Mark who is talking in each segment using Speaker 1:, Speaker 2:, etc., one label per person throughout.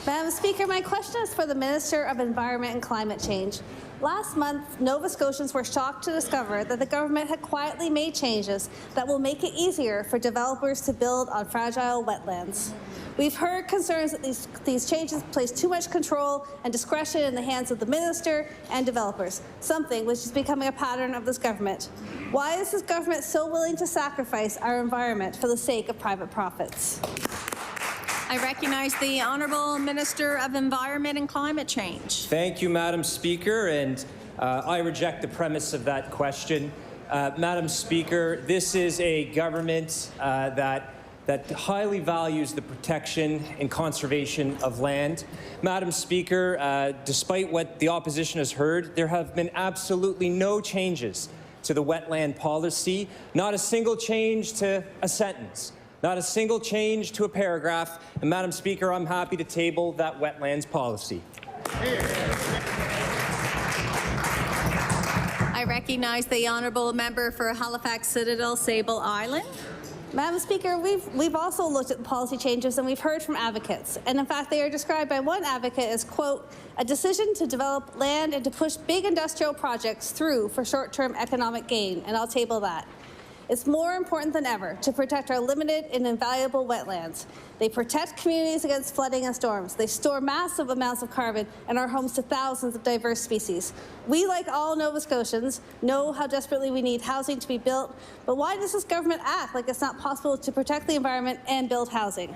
Speaker 1: Madam Speaker, my question is for the Minister of Environment and Climate Change. Last month, Nova Scotians were shocked to discover that the government had quietly made changes that will make it easier for developers to build on fragile wetlands. We've heard concerns that these changes place too much control and discretion in the hands of the minister and developers, something which is becoming a pattern of this government. Why is this government so willing to sacrifice our environment for the sake of private profits?
Speaker 2: I recognize the Honourable Minister of Environment and Climate Change.
Speaker 3: Thank you, Madam Speaker, and I reject the premise of that question. Madam Speaker, this is a government that highly values the protection and conservation of land. Madam Speaker, despite what the opposition has heard, there have been absolutely no changes to the wetland policy, not a single change to a sentence. Not a single change to a paragraph. And Madam Speaker, I'm happy to table that wetlands policy.
Speaker 2: I recognize the Honourable Member for Halifax Citadel Sable Island.
Speaker 1: Madam Speaker, we've also looked at the policy changes and we've heard from advocates. And in fact, they are described by one advocate as, quote, a decision to develop land and to push big industrial projects through for short-term economic gain. And I'll table that. It's more important than ever to protect our limited and invaluable wetlands. They protect communities against flooding and storms. They store massive amounts of carbon and are homes to thousands of diverse species. We, like all Nova Scotians, know how desperately we need housing to be built, but why does this government act like it's not possible to protect the environment and build housing?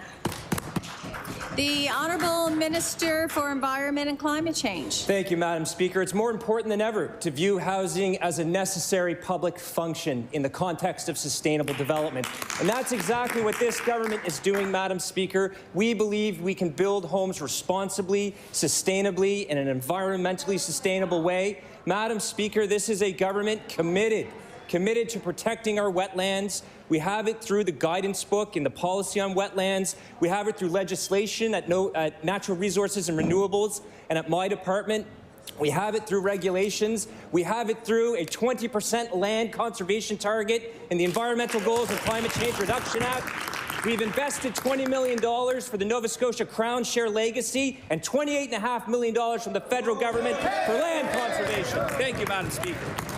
Speaker 2: The Honourable Minister for Environment and Climate Change.
Speaker 3: Thank you, Madam Speaker. It's more important than ever to view housing as a necessary public function in the context of sustainable development. And that's exactly what this government is doing, Madam Speaker. We believe we can build homes responsibly, sustainably, in an environmentally sustainable way. Madam Speaker, this is a government committed to protecting our wetlands. We have it through the guidance book and the policy on wetlands. We have it through legislation at Natural Resources and Renewables and at my department. We have it through regulations. We have it through a 20% land conservation target in the Environmental Goals and Climate Change Reduction Act. We've invested $20 million for the Nova Scotia Crown Share Legacy and $28.5 million from the federal government for land conservation. Thank you, Madam Speaker.